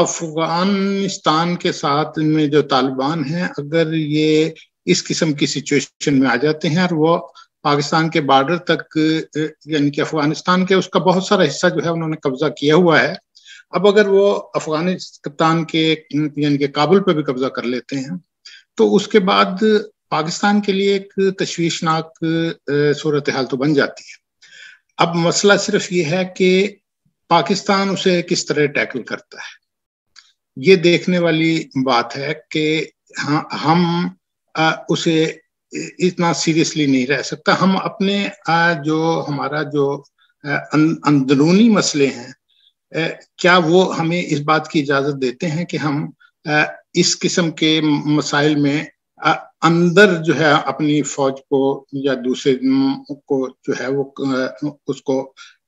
افغانستان کے ساتھ میں جو طالبان ہیں اگر یہ اس قسم کی سچویشن میں آ جاتے ہیں اور وہ پاکستان کے بارڈر تک یعنی کہ افغانستان کے اس کا بہت سارا حصہ جو ہے انہوں نے قبضہ کیا ہوا ہے، اب اگر وہ افغانستان کے یعنی کہ کابل پہ بھی قبضہ کر لیتے ہیں تو اس کے بعد پاکستان کے لیے ایک تشویشناک صورتحال تو بن جاتی ہے۔ اب مسئلہ صرف یہ ہے کہ پاکستان اسے کس طرح ٹیکل کرتا ہے، یہ دیکھنے والی بات ہے کہ ہم اسے اتنا سیریسلی نہیں رہ سکتا۔ ہم اپنے جو ہمارا جو اندرونی مسئلے ہیں کیا وہ ہمیں اس بات کی اجازت دیتے ہیں کہ ہم اس قسم کے مسائل میں اندر جو ہے اپنی فوج کو یا دوسرے کو جو ہے وہ اس کو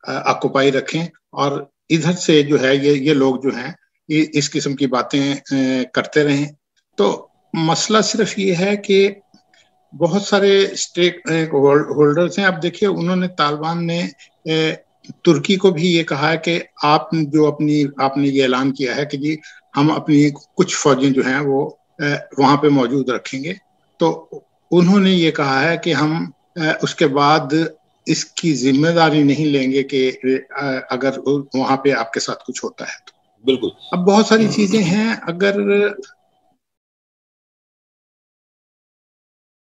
آکوپائی رکھیں اور ادھر سے جو ہے یہ لوگ جو ہیں اس قسم کی باتیں کرتے رہیں؟ تو مسئلہ صرف یہ ہے کہ بہت سارے اسٹیک ہولڈرز ہیں۔ اب دیکھیے انہوں نے طالبان نے ترکی کو بھی یہ کہا ہے کہ آپ نے یہ اعلان کیا ہے کہ جی ہم اپنی کچھ فوجیں جو ہیں وہ وہاں پہ موجود رکھیں گے، تو انہوں نے یہ کہا ہے کہ ہم اس کے بعد اس کی ذمہ داری نہیں لیں گے کہ اگر وہاں پہ آپ کے ساتھ کچھ ہوتا ہے تو۔ بالکل، اب بہت ساری چیزیں ہیں۔ اگر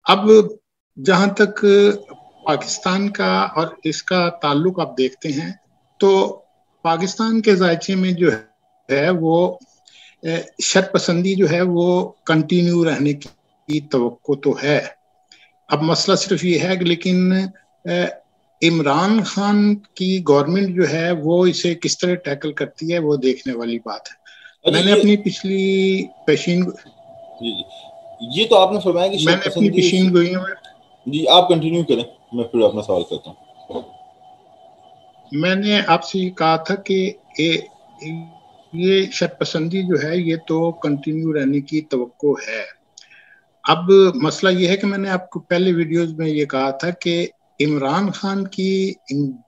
اب جہاں تک پاکستان کا اور اس کا تعلق آپ دیکھتے ہیں تو پاکستان کے ذائقے میں جو ہے وہ شرط پسندی جو ہے وہ کنٹینیو رہنے کی توقع تو ہے۔ اب مسئلہ صرف یہ ہے کہ لیکن عمران خان کی گورنمنٹ جو ہے وہ اسے کس طرح ٹیکل کرتی ہے وہ دیکھنے والی بات ہے۔ میں نے اپنی پچھلی پیشین یہ تو آپ نے فرمایا کہ میں نے اپنی پیشین گوئیوں میں جی آپ کنٹینیو کریں، میں پھر اپنا سوال کرتا ہوں۔ میں نے آپ سے یہ کہا تھا کہ یہ شرط پسندی جو ہے یہ تو کنٹینیو رہنے کی توقع ہے۔ اب مسئلہ یہ ہے کہ میں نے آپ کو پہلے ویڈیوز میں یہ کہا تھا کہ عمران خان کی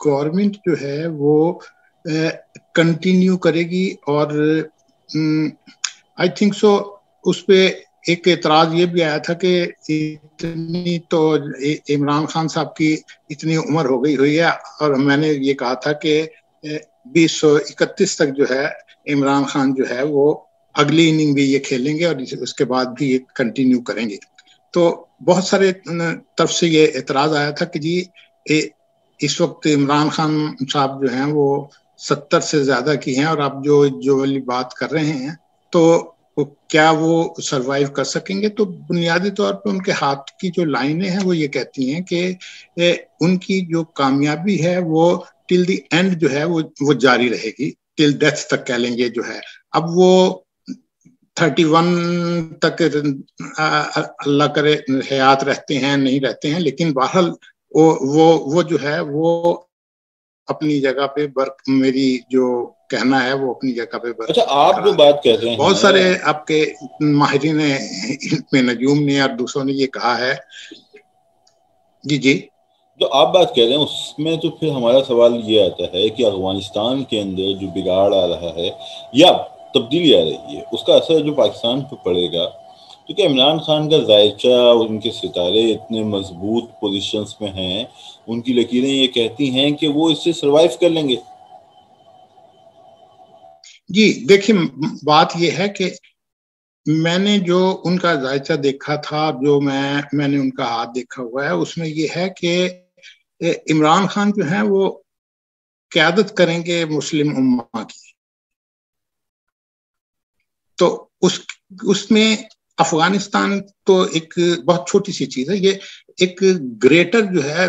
گورنمنٹ جو ہے وہ کنٹینیو کرے گی، اور آئی تھنک سو اس پہ ایک اعتراض یہ بھی آیا تھا کہ اتنی تو عمران خان صاحب کی اتنی عمر ہو گئی ہوئی ہے، اور میں نے یہ کہا تھا کہ 2031 تک جو ہے عمران خان جو ہے وہ اگلی اننگ بھی یہ کھیلیں گے اور اس کے بعد بھی یہ کنٹینیو کریں گے۔ تو بہت سارے طرف سے یہ اعتراض آیا تھا کہ جی اس وقت عمران خان صاحب جو ہیں وہ 70 سے زیادہ کی ہیں، اور آپ جو والی بات کر رہے ہیں تو کیا وہ سروائیو کر سکیں گے؟ تو بنیادی طور پہ ان کے ہاتھ کی جو لائنیں ہیں وہ یہ کہتی ہیں کہ ان کی جو کامیابی ہے وہ ٹل دی اینڈ جو ہے وہ جاری رہے گی، ٹل ڈیتھ تک کہہ لیں گے جو ہے۔ اب وہ 31 تک اللہ کرے حیات رہتے ہیں نہیں رہتے ہیں، لیکن بہرحال وہ جو ہے وہ اپنی جگہ پہ میری جو کہنا ہے وہ اپنی جگہ پہ اچھا آپ جو بات کہہ رہے ہیں بہت سارے آپ کے ماہرین نجوم نے اور دوسروں نے یہ کہا ہے۔ جی جو آپ بات کہہ رہے ہیں اس میں تو پھر ہمارا سوال یہ آتا ہے کہ افغانستان کے اندر جو بگاڑ آ رہا ہے یا تبدیلی آ رہی ہے اس کا اثر جو پاکستان پہ پڑے گا، کیونکہ عمران خان کا ذائچہ اور ان کے ستارے اتنے مضبوط پوزیشنز میں ہیں، ان کی لکیریں یہ کہتی ہیں کہ وہ اس سے سروائیو کر لیں گے۔ جی دیکھیں بات یہ ہے کہ میں نے جو ان کا ذائچہ دیکھا تھا، جو میں نے ان کا ہاتھ دیکھا ہوا ہے، اس میں یہ ہے کہ عمران خان جو ہیں وہ قیادت کریں گے مسلم امہ کی، تو اس میں افغانستان تو ایک بہت چھوٹی سی چیز ہے، یہ ایک گریٹر جو ہے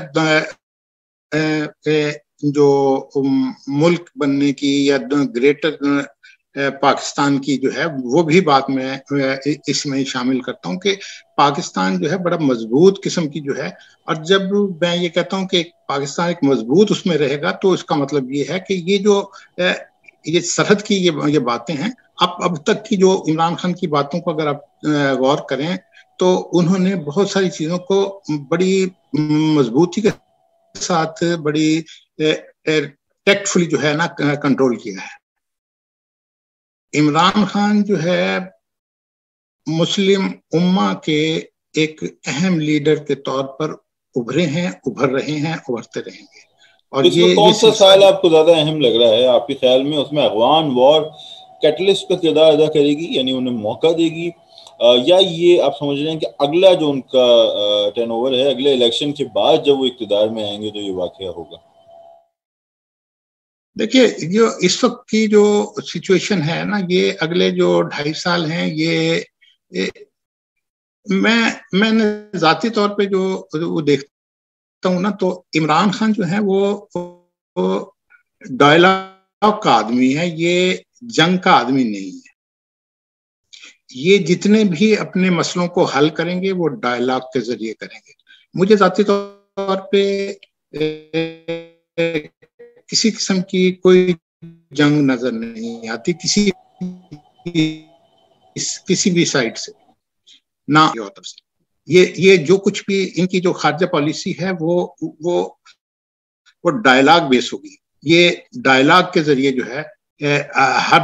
جو ملک بننے کی یا گریٹر پاکستان کی جو ہے وہ بھی بات میں اس میں شامل کرتا ہوں کہ پاکستان جو ہے بڑا مضبوط قسم کی جو ہے، اور جب میں یہ کہتا ہوں کہ پاکستان ایک مضبوط اس میں رہے گا تو اس کا مطلب یہ ہے کہ یہ سرحد کی یہ باتیں ہیں۔ اب تک کی جو عمران خان کی باتوں کو اگر آپ غور کریں تو انہوں نے بہت ساری چیزوں کو بڑی مضبوطی کے ساتھ بڑی ٹیکٹفلی جو ہے نا کنٹرول کیا ہے۔ عمران خان جو ہے مسلم امہ کے ایک اہم لیڈر کے طور پر ابھرے ہیں، ابھر رہے ہیں، ابھرتے رہیں گے. اور اس میں کون سا سال آپ کو زیادہ اہم لگ رہا ہے آپ کے خیال میں؟ اس میں افغان وار کیٹلسٹ کا کردار ادا کرے گی، یعنی انہیں موقع دے گی، یا یہ آپ سمجھ رہے ہیں کہ اگلا جو ان کا ٹرن اوور ہے، اگلے الیکشن کے بعد جب وہ اقتدار میں آئیں گے تو یہ واقعہ ہوگا؟ دیکھیے، جو اس وقت کی جو سچویشن ہے نا، یہ اگلے جو 2.5 سال ہیں، یہ میں نے ذاتی طور پہ جو وہ دیکھتا ہوں نا، تو عمران خان جو ہے وہ ڈائلاگ کا آدمی ہے، یہ جنگ کا آدمی نہیں ہے. یہ جتنے بھی اپنے مسئلوں کو حل کریں گے وہ ڈائلاگ کے ذریعے کریں گے. مجھے ذاتی طور پہ کسی قسم کی کوئی جنگ نظر نہیں آتی کسی بھی سائڈ سے، نہ یہ جو کچھ بھی ان کی جو خارجہ پالیسی ہے وہ ڈائلاگ بیس ہوگی. یہ ڈائلاگ کے ذریعے جو ہے ہر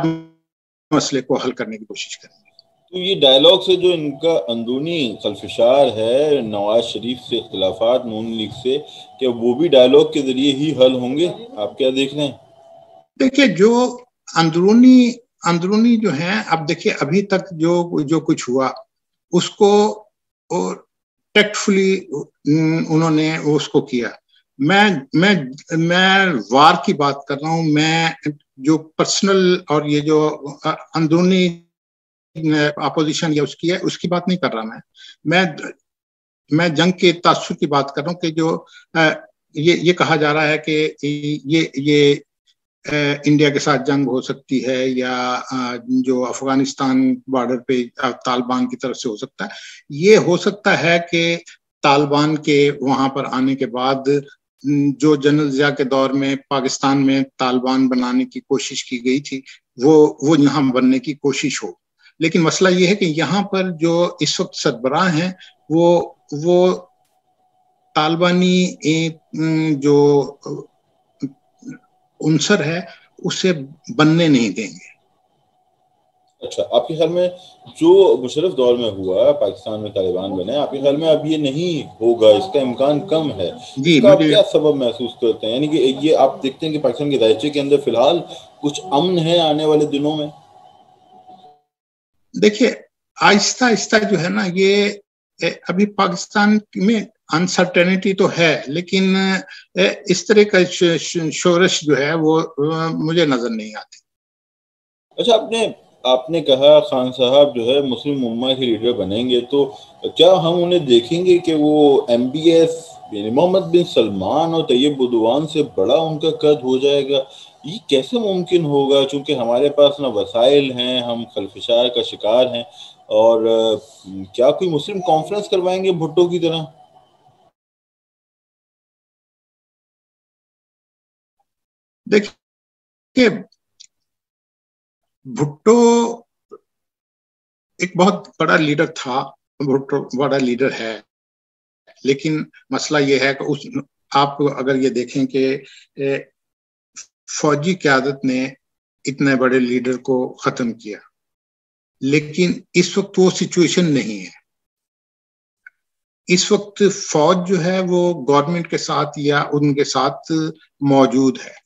مسئلے کو حل کرنے کی کوشش کریں گے. تو یہ ڈائلاگ سے جو ان کا اندرونی خلفشار ہے نواز شریف سے، اختلافات نون لیگ سے، کہ وہ بھی ڈائلاگ کے ذریعے ہی حل ہوں گے؟ آپ کیا دیکھ رہے ہیں؟ دیکھیے، جو اندرونی جو ہیں، اب دیکھیے ابھی تک جو کچھ ہوا اس کو ٹیکٹ فلی انہوں نے اس کو کیا. میں وار کی بات کر رہا ہوں، میں جو پرسنل اور یہ جو اندرونی اپوزیشن یا اس کی بات نہیں کر رہا. میں جنگ کے تاثر کی بات کر رہا ہوں کہ جو یہ کہا جا رہا ہے کہ یہ انڈیا کے ساتھ جنگ ہو سکتی ہے، یا جو افغانستان بارڈر پہ طالبان کی طرف سے ہو سکتا ہے. یہ ہو سکتا ہے کہ طالبان کے وہاں پر آنے کے بعد جو جنرل ضیاء کے دور میں پاکستان میں طالبان بنانے کی کوشش کی گئی تھی وہ یہاں بننے کی کوشش ہو. لیکن مسئلہ یہ ہے کہ یہاں پر جو اس وقت سربراہ ہیں وہ طالبانی جو عنصر ہے اسے بننے نہیں دیں گے. اچھا، آپ کے خیال میں جو مشرف دور میں ہوا پاکستان میں طالبان بنے، آپ کے خیال میں اب یہ نہیں ہوگا؟ اس کا امکان کم ہے. اس کا آپ کیا سبب محسوس کرتے ہیں؟ یعنی کہ یہ آپ دیکھتے ہیں کہ پاکستان کے دائرے کے اندر فی الحال کچھ امن ہے آنے والے دنوں میں؟ دیکھیے، آہستہ آہستہ جو ہے نا، یہ ابھی پاکستان میں انسرٹینٹی تو ہے، لیکن اس طرح کا شورش جو ہے وہ مجھے نظر نہیں آتی. اچھا، آپ نے کہا خان صاحب جو ہے مسلم امہ کے لیڈر بنیں گے، تو کیا ہم انہیں دیکھیں گے کہ وہ MBS یعنی محمد بن سلمان اور طیب اردوان سے بڑا ان کا قد ہو جائے گا؟ یہ کیسے ممکن ہوگا؟ چونکہ ہمارے پاس نہ وسائل ہیں، ہم خلفشار کا شکار ہیں. اور کیا کوئی مسلم کانفرنس کروائیں گے بھٹو کی طرح؟ دیکھیے، بھٹو ایک بہت بڑا لیڈر تھا، بھٹو بڑا لیڈر ہے، لیکن مسئلہ یہ ہے کہ آپ اگر یہ دیکھیں کہ فوجی قیادت نے اتنے بڑے لیڈر کو ختم کیا، لیکن اس وقت وہ سچویشن نہیں ہے. اس وقت فوج جو ہے وہ گورنمنٹ کے ساتھ یا ان کے ساتھ موجود ہے.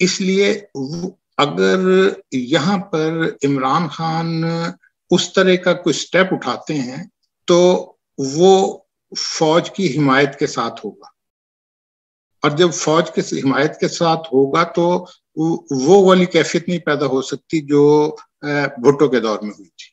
اس لیے اگر یہاں پر عمران خان اس طرح کا کوئی سٹیپ اٹھاتے ہیں تو وہ فوج کی حمایت کے ساتھ ہوگا، اور جب فوج کی حمایت کے ساتھ ہوگا تو وہ والی کیفیت نہیں پیدا ہو سکتی جو بھٹو کے دور میں ہوئی تھی.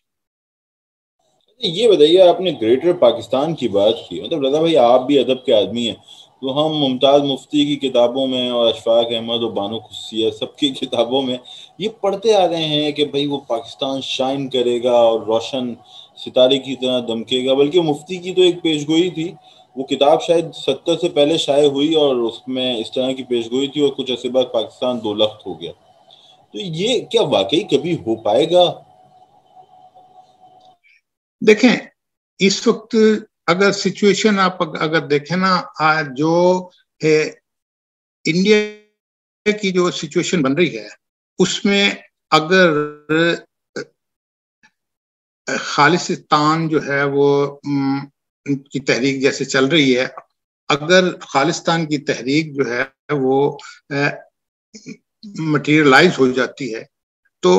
یہ بتائیے، آپ نے گریٹر پاکستان کی بات کی، مطلب رضا بھائی آپ بھی ادب کے آدمی ہیں، تو ہم ممتاز مفتی کی کتابوں میں اور اشفاق احمد اور بانو خصوصیہ سب کی کتابوں میں یہ پڑھتے آ رہے ہیں کہ بھائی وہ پاکستان شائن کرے گا اور روشن ستارے کی طرح دمکے گا. بلکہ مفتی کی تو ایک پیشگوئی تھی، وہ کتاب شاید 70 سے پہلے شائع ہوئی اور اس میں اس طرح کی پیشگوئی تھی، اور کچھ عرصے بعد پاکستان 2 لخت ہو گیا. تو یہ کیا واقعی کبھی ہو پائے گا؟ دیکھیں، اس وقت اگر سچویشن آپ اگر دیکھیں نا، جو انڈیا کی جو سچویشن بن رہی ہے اس میں اگر خالصتان جو ہے وہ کی تحریک جیسے چل رہی ہے، اگر خالصتان کی تحریک جو ہے وہ مٹیریلائز ہو جاتی ہے تو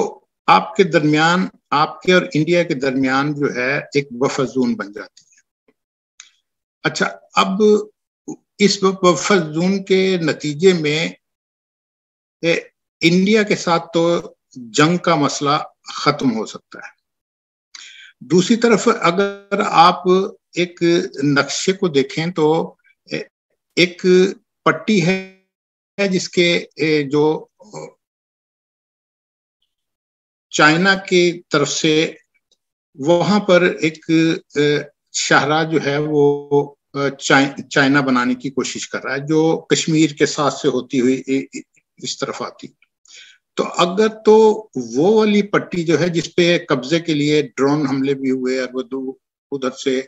آپ کے درمیان، آپ کے اور انڈیا کے درمیان جو ہے ایک بفر زون بن جاتی ہے۔ اچھا، اب اس بفر زون کے نتیجے میں انڈیا کے ساتھ تو جنگ کا مسئلہ ختم ہو سکتا ہے۔ دوسری طرف اگر آپ ایک نقشے کو دیکھیں تو ایک پٹی ہے جس کے جو چائنا کی طرف سے وہاں پر ایک شاہراہ جو ہے وہ چائنا بنانے کی کوشش کر رہا ہے، جو کشمیر کے ساتھ سے ہوتی ہوئی اس طرف آتی۔ تو اگر تو وہ والی پٹی جو ہے جس پہ قبضے کے لیے ڈرون حملے بھی ہوئے، اور وہ ادھر سے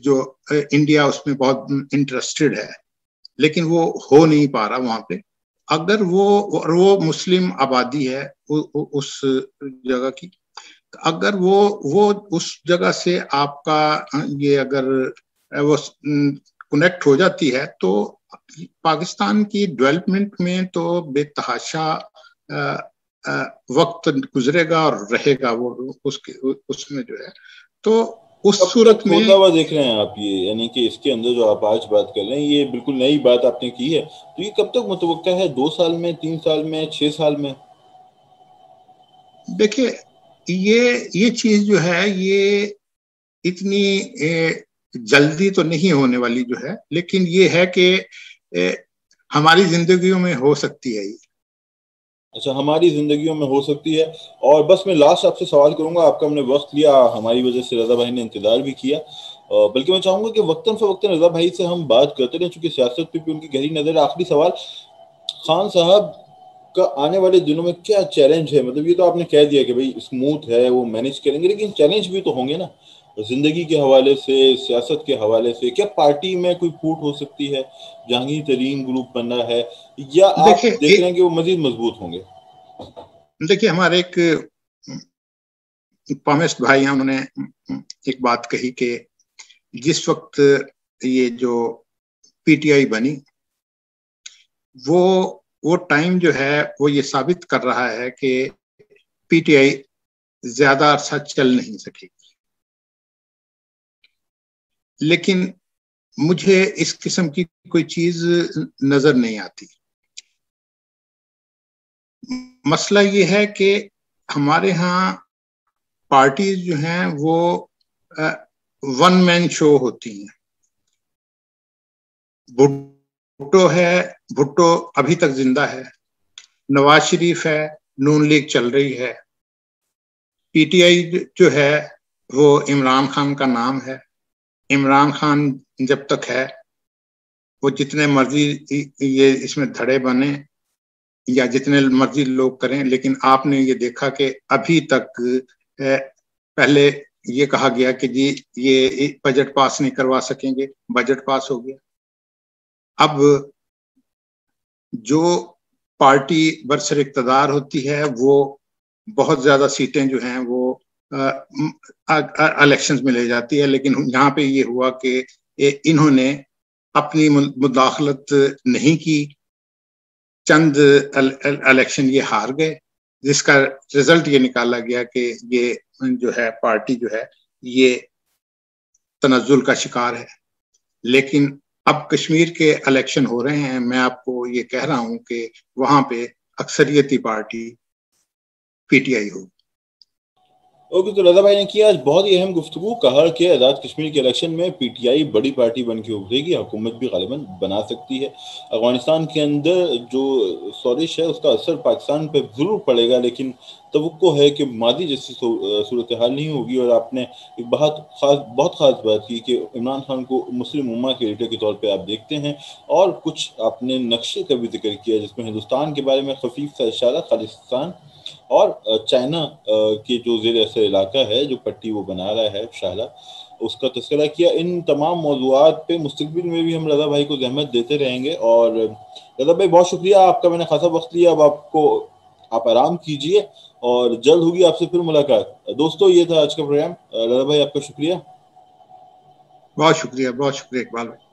جو انڈیا اس میں بہت انٹرسٹڈ ہے لیکن وہ ہو نہیں پا رہا وہاں پہ، اگر وہ مسلم آبادی ہے اس جگہ کی، اگر وہ اس جگہ سے آپ کا یہ اگر وہ کنیکٹ ہو جاتی ہے تو پاکستان کی ڈیولپمنٹ میں تو بے تحاشا وقت گزرے گا اور رہے گا وہ اس میں جو ہے۔ تو اس صورت میں دیکھ رہے ہیں آپ یہ، یعنی کہ اس کے اندر جو آپ آج بات کر رہے ہیں یہ بالکل نئی بات آپ نے کی ہے، تو یہ کب تک متوقع ہے؟ 2 سال میں، 3 سال میں، 6 سال میں؟ دیکھیں یہ چیز جو ہے یہ اتنی جلدی تو نہیں ہونے والی جو ہے، لیکن یہ ہے کہ ہماری زندگیوں میں ہو سکتی ہے یہ۔ اچھا، ہماری زندگیوں میں ہو سکتی ہے۔ اور بس میں لاسٹ آپ سے سوال کروں گا، آپ کا ہم نے وقت لیا، ہماری وجہ سے رضا بھائی نے انتظار بھی کیا، بلکہ میں چاہوں گا کہ وقتاً فوقتاً رضا بھائی سے ہم بات کرتے رہیں چونکہ سیاست پہ بھی ان کی گہری نظر ہے۔ آخری سوال، خان صاحب کا آنے والے دنوں میں کیا چیلنج ہے؟ مطلب یہ تو آپ نے کہہ دیا کہ بھائی اسموتھ ہے، وہ مینج کریں گے، لیکن چیلنج بھی تو ہوں گے نا، زندگی کے حوالے سے، سیاست کے حوالے سے۔ کیا پارٹی میں کوئی پھوٹ ہو سکتی ہے؟ جہانگیر ترین گروپ بننا ہے، یا آپ دیکھ رہے ہیں کہ وہ مزید مضبوط ہوں گے؟ دیکھیے، ہمارے ایک پامسٹ بھائی ہیں، انہوں نے ایک بات کہی کہ جس وقت یہ جو پی ٹی آئی بنی وہ ٹائم جو ہے وہ یہ ثابت کر رہا ہے کہ پی ٹی آئی زیادہ عرصہ چل نہیں سکے گی، لیکن مجھے اس قسم کی کوئی چیز نظر نہیں آتی۔ مسئلہ یہ ہے کہ ہمارے ہاں پارٹیز جو ہیں وہ ون مین شو ہوتی ہیں۔ بھٹو ہے، بھٹو ابھی تک زندہ ہے، نواز شریف ہے، نون لیگ چل رہی ہے، پی ٹی آئی جو ہے وہ عمران خان کا نام ہے، عمران خان جب تک ہے وہ جتنے مرضی یہ اس میں دھڑے بنے یا جتنے مرضی لوگ کریں، لیکن آپ نے یہ دیکھا کہ ابھی تک پہلے یہ کہا گیا کہ جی یہ بجٹ پاس نہیں کروا سکیں گے، بجٹ پاس ہو گیا۔ اب جو پارٹی برسر اقتدار ہوتی ہے وہ بہت زیادہ سیٹیں جو ہیں وہ الیکشنز میں لے جاتی ہے، لیکن یہاں پہ یہ ہوا کہ انہوں نے اپنی مداخلت نہیں کی، چند الیکشن یہ ہار گئے، جس کا رزلٹ یہ نکالا گیا کہ یہ جو ہے پارٹی جو ہے یہ تنزل کا شکار ہے۔ لیکن اب کشمیر کے الیکشن ہو رہے ہیں، میں آپ کو یہ کہہ رہا ہوں کہ وہاں پہ اکثریتی پارٹی پی ٹی آئی ہوگی۔ اوکے، تو رضا بھائی نے کیا آج بہت ہی اہم گفتگو، کہا کہ آزاد کشمیر کے الیکشن میں پی ٹی آئی بڑی پارٹی بن کے ابھرے گی، حکومت بھی غالباً بنا سکتی ہے۔ افغانستان کے اندر جو سازش ہے اس کا اثر پاکستان پہ ضرور پڑے گا، لیکن توقع ہے کہ ماضی جیسی صورتحال نہیں ہوگی۔ اور آپ نے ایک بہت خاص بات کی کہ عمران خان کو مسلم امہ کے لیڈر کے طور پہ آپ دیکھتے ہیں، اور کچھ آپ نے نقشے کا بھی ذکر کیا جس میں ہندوستان کے بارے میں خفیف سا اشارہ، خالصتان اور چائنا کے جو زیر اثر علاقہ ہے، جو پٹی وہ بنا رہا ہے شاہراہ، اس کا تذکرہ کیا۔ ان تمام موضوعات پہ مستقبل میں بھی ہم رضا بھائی کو زحمت دیتے رہیں گے۔ اور رضا بھائی بہت شکریہ، آپ کا میں نے خاصا وقت لیا، اب آپ کو آپ آرام کیجیے اور جلد ہوگی آپ سے پھر ملاقات. دوستو یہ تھا آج کا پروگرام. رضا بھائی آپ کا شکریہ. بہت شکریہ اقبال بھائی.